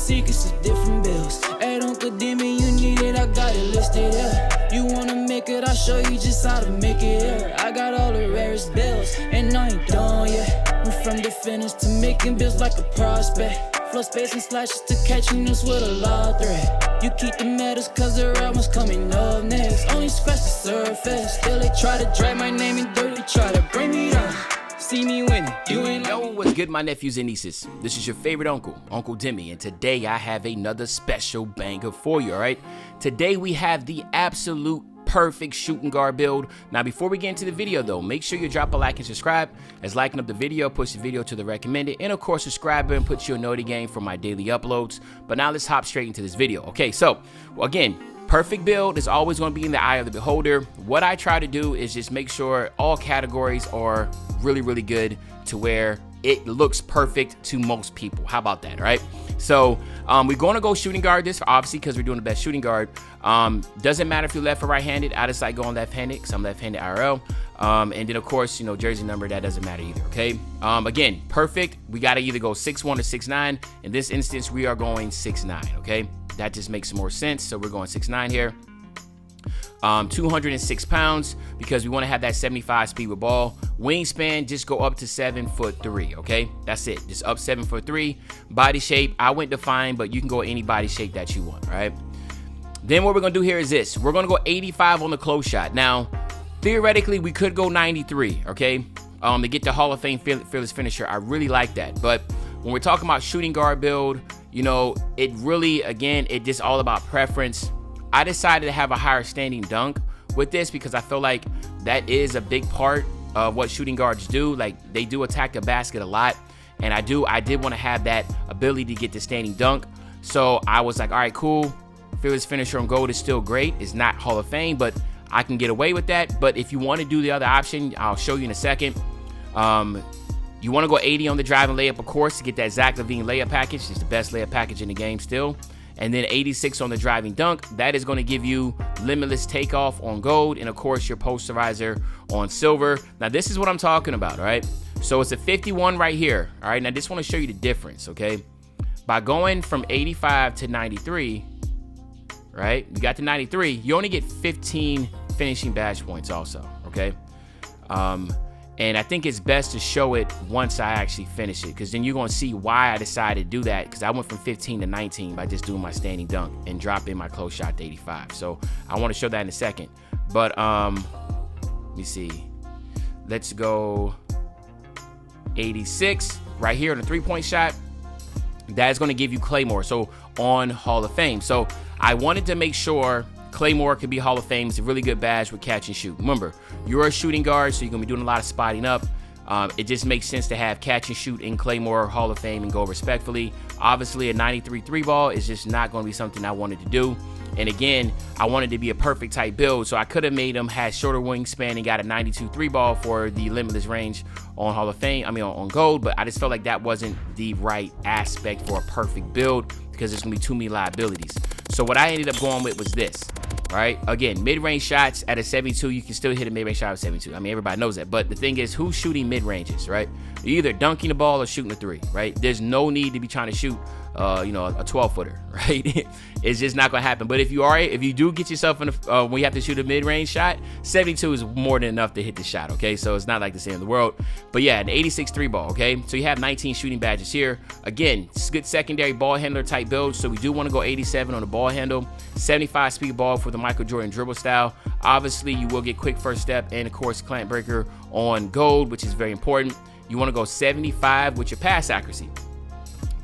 secrets of different bills. Hey, don't condemn me, you need it, I got it listed, yeah. You wanna make it, I'll show you just how to make it, yeah. I got all the rarest bills, and I ain't done yet. Went from the finish to making bills like a prospect. Flow space and slashes to catching us with a law threat. You keep the medals cause the right one's coming up next. Only scratch the surface. Still they try to drag my name in dirt, they try to bring me down. See me winning, you ain't Yo, what's good, my nephews and nieces? This is your favorite uncle, Uncle Demi, and today I have another special banger for you, alright? Today we have the absolute perfect shooting guard build. Now, before we get into the video though, make sure you drop a like and subscribe, as liking up the video push the video to the recommended, and of course subscribe and put you a noti game for my daily uploads. But now let's hop straight into this video. Okay, so again, perfect build is always going to be in the eye of the beholder. What I try to do is just make sure all categories are really good to where it looks perfect to most people. How about that? All right, so we're going to go shooting guard this, obviously, because we're doing the best shooting guard. Doesn't matter if you're left or right-handed. I decide going left-handed because I'm left-handed IRL. And then of course, you know, jersey number, that doesn't matter either. Okay, again, perfect, we got to either go 6'1" or 6'9". In this instance, we are going 6'9". Okay, that just makes more sense, so we're going 6'9" here. 206 pounds because we want to have that 75 speed with ball. Wingspan, just go up to 7'3". Okay, that's it, just up 7'3". Body shape, I went defined, but you can go any body shape that you want. Right, then what we're gonna do here is this: we're gonna go 85 on the close shot. Now theoretically we could go 93, okay, to get the Hall of Fame fearless finisher. I really like that, but when we're talking about shooting guard build, you know, it really, again, it just all about preference. I decided to have a higher standing dunk with this because I feel like that is a big part of what shooting guards do. Like, they do attack the basket a lot, and I did want to have that ability to get the standing dunk. So I was like, all right, cool, fearless finisher on gold is still great. It's not Hall of Fame, but I can get away with that. But if you want to do the other option, I'll show you in a second. You want to go 80 on the driving layup, of course, to get that Zach LaVine layup package. It's the best layup package in the game still. And then 86 on the driving dunk. That is going to give you limitless takeoff on gold, and of course your posterizer on silver. Now this is what I'm talking about, all right? So it's a 51 right here, all right? Now I just want to show you the difference, okay? By going from 85 to 93, right? You got to 93, you only get 15 finishing badge points also, okay? And I think it's best to show it once I actually finish it, because then you're going to see why I decided to do that, because I went from 15 to 19 by just doing my standing dunk and dropping my close shot to 85. So I want to show that in a second. But let me see. Let's go 86 right here on the three-point shot. That is going to give you Claymore, so on Hall of Fame. So I wanted to make sure Claymore could be Hall of Fame. It's a really good badge with catch and shoot. Remember, you're a shooting guard, so you're going to be doing a lot of spotting up. It just makes sense to have catch and shoot in Claymore Hall of Fame and go respectfully. Obviously, a 93 3 ball is just not going to be something I wanted to do. And again, I wanted to be a perfect type build, so I could have made him had shorter wingspan and got a 92 3 ball for the limitless range on Hall of Fame, on gold, but I just felt like that wasn't the right aspect for a perfect build because there's going to be too many liabilities. So what I ended up going with was this. All right, again, mid-range shots at a 72, you can still hit a mid-range shot at 72. I mean, everybody knows that. But the thing is, who's shooting mid-ranges, right? You're either dunking the ball or shooting a three, right? There's no need to be trying to shoot, a 12-footer, right? It's just not going to happen. But if you do get yourself in when you have to shoot a mid-range shot, 72 is more than enough to hit the shot, okay? So it's not like the same in the world. But yeah, an 86 3 ball, okay? So you have 19 shooting badges here. Again, it's good secondary ball handler type build. So we do want to go 87 on the ball handle, 75 speed ball for the Michael Jordan dribble style. Obviously, you will get quick first step and, of course, clamp breaker on gold, which is very important. You want to go 75 with your pass accuracy.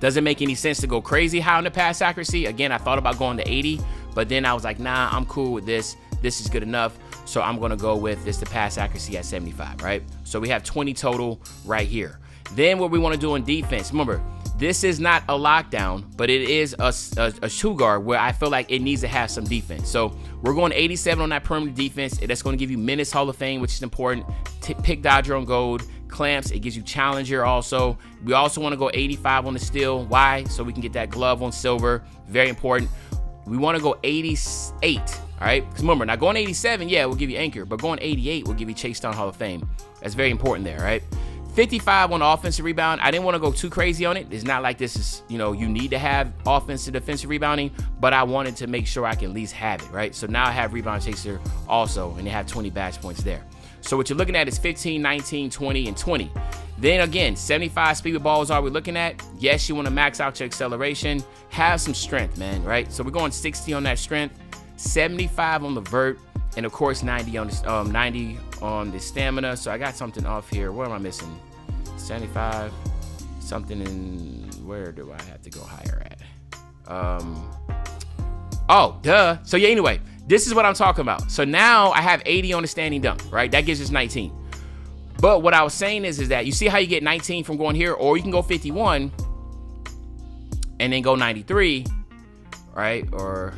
Doesn't make any sense to go crazy high on the pass accuracy. Again, I thought about going to 80, but then I was like, nah, I'm cool with this. This is good enough. So I'm going to go with this, the pass accuracy at 75, right? So we have 20 total right here. Then what we want to do in defense, remember, this is not a lockdown, but it is a shoe guard where I feel like it needs to have some defense. So we're going 87 on that perimeter defense. That's going to give you minutes Hall of Fame, which is important. Pick dodger on gold, clamps. It gives you challenger also. We also want to go 85 on the steal. Why? So we can get that glove on silver. Very important. We want to go 88. All right. Because remember, now going 87, yeah, we'll give you anchor, but going 88 will give you Chase Down Hall of Fame. That's very important there. All right. 55 on the offensive rebound. I didn't want to go too crazy on it. It's not like this is, you need to have offensive defensive rebounding, but I wanted to make sure I can at least have it, right? So now I have rebound chaser also, and they have 20 badge points there. So what you're looking at is 15, 19, 20, and 20. Then again, 75 speed with balls are we looking at? Yes, you want to max out your acceleration. Have some strength, man, right? So we're going 60 on that strength, 75 on the vert, and of course 90 on the stamina. So I got something off here. What am I missing? 75, something in, where do I have to go higher at? Oh, duh. So yeah, anyway, this is what I'm talking about. So now I have 80 on the standing dunk, right? That gives us 19. But what I was saying is that you see how you get 19 from going here, or you can go 51 and then go 93, right? Or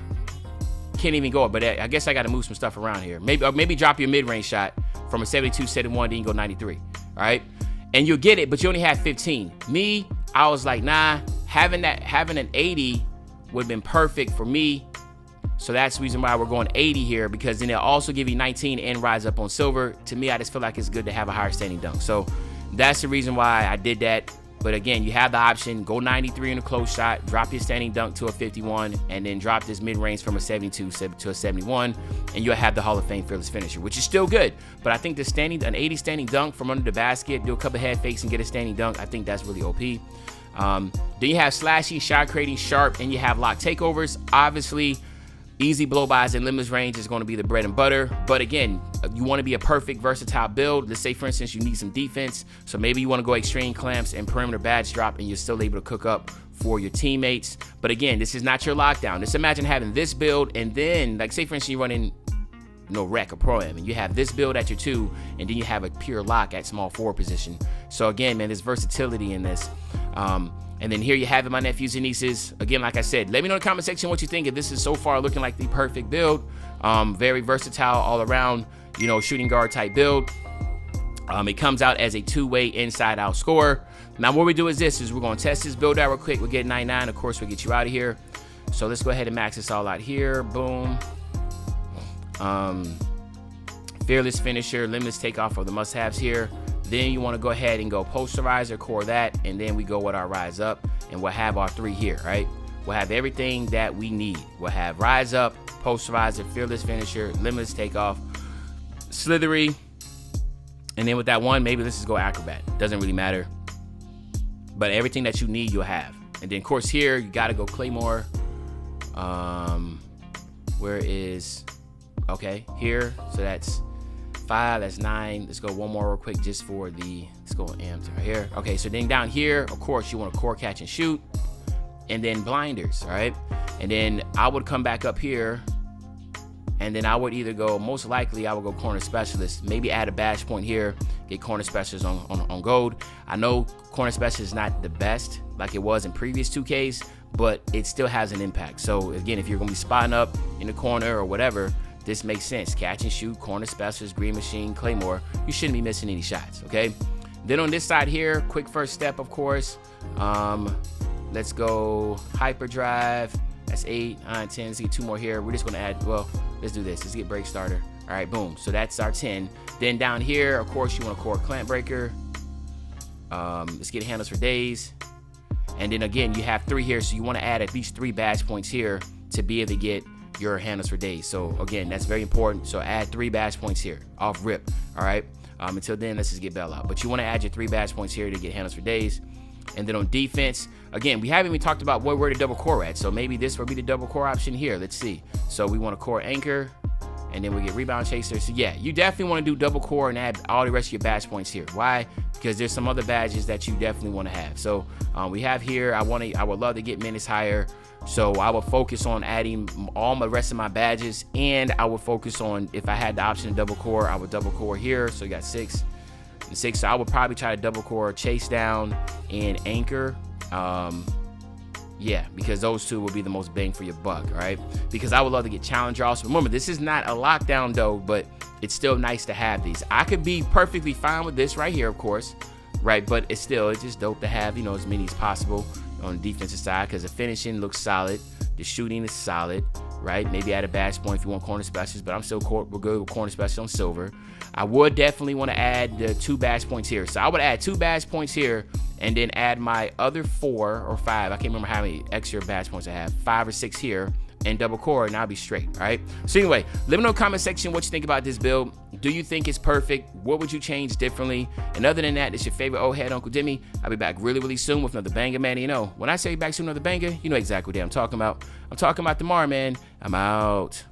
can't even go up, but I guess I got to move some stuff around here. Maybe drop your mid-range shot from a 72, 71, then you go 93, all right? And you'll get it, but you only have 15. Me, I was like, nah, having an 80 would have been perfect for me. So that's the reason why we're going 80 here, because then it'll also give you 19 and rise up on silver. To me, I just feel like it's good to have a higher standing dunk. So that's the reason why I did that. But again, you have the option, go 93 in a close shot, drop your standing dunk to a 51, and then drop this mid-range from a 72 to a 71, and you'll have the Hall of Fame fearless finisher, which is still good. But I think an 80 standing dunk from under the basket, do a couple head fakes and get a standing dunk, I think that's really OP. Then you have slashy, shot creating, sharp, and you have lock takeovers. Obviously, easy blow-bys and limitless range is going to be the bread and butter. But again, you want to be a perfect versatile build. Let's say, for instance, you need some defense. So maybe you want to go extreme clamps and perimeter badge drop, and you're still able to cook up for your teammates. But again, this is not your lockdown. Just imagine having this build, and then, like, say, for instance, you're running rec or pro-am, and you have this build at your 2, and then you have a pure lock at small 4 position. So again, man, there's versatility in this. And then here you have it, my nephews and nieces. Again, like I said, let me know in the comment section what you think. If this is so far looking like the perfect build, very versatile all around, shooting guard type build. It comes out as a 2-way inside out scorer. Now what we do is we're going to test this build out real quick. We'll get 99. Of course, we'll get you out of here. So let's go ahead and max this all out here. Boom. Fearless finisher, limitless takeoff are the must-haves here. Then you want to go ahead and go posterizer, core that, and then we go with our rise up, and we'll have our 3 here, right? We'll have everything that we need. We'll have rise up, posterizer, fearless finisher, limitless takeoff, slithery, and then with that one, maybe let's just go acrobat. Doesn't really matter. But everything that you need, you'll have. And then, of course, here, you got to go Claymore. Where is, okay, here. So that's 5, that's 9. Let's go one more real quick just for let's go amps right here. Okay, so then down here, of course, you want to core, catch, and shoot. And then blinders, all right? And then I would come back up here, and then I would either go, most likely, I would go corner specialist. Maybe add a badge point here, get corner specialist on gold. I know corner specialist is not the best like it was in previous 2Ks, but it still has an impact. So again, if you're gonna be spotting up in the corner or whatever, this makes sense. Catch and shoot, corner specialist, green machine, Claymore. You shouldn't be missing any shots, okay? Then on this side here, quick first step, of course. Let's go hyperdrive. That's 8, 9, 10. Let's get 2 more here. We're just gonna add, well, let's do this. Let's get break starter. All right, boom. So that's our 10. Then down here, of course, you want a core clamp breaker. Let's get handles for days. And then again, you have 3 here, so you want to add at least 3 badge points here to be able to get your handles for days. So again, that's very important. So add 3 badge points here off rip. All right. Until then, let's just get Bell out. But you want to add your 3 badge points here to get handles for days. And then on defense, again, we haven't even talked about where the double core at. So maybe this will be the double core option here. Let's see. So we want a core anchor, and then we get rebound chaser. So yeah, you definitely want to do double core and add all the rest of your badge points here. Why? Because there's some other badges that you definitely want to have. So we have here, I would love to get minutes higher. So I would focus on adding all my rest of my badges, and I would focus on, if I had the option to double core, I would double core here. So you got 6 and 6. So I would probably try to double core chase down and anchor. Yeah, because those 2 will be the most bang for your buck, all right? Because I would love to get challenger also. Remember, this is not a lockdown though, but it's still nice to have these. I could be perfectly fine with this right here, of course, right? But it's just dope to have, as many as possible on the defensive side, because the finishing looks solid, the shooting is solid, right? Maybe add a bash point if you want corner specials, but I'm still we're good with corner specials on silver. I would definitely want to add the 2 bash points here. So I would add 2 bash points here and then add my other 4 or 5. I can't remember how many extra bash points I have. 5 or 6 here and double core, and I'll be straight, all right? So anyway, let me know in the comment section what you think about this build. Do you think it's perfect? What would you change differently? And other than that, it's your favorite old head, Uncle Demi. I'll be back really, really soon with another banger, man. You know, when I say back soon, another banger, you know exactly what I'm talking about. I'm talking about tomorrow, man. I'm out.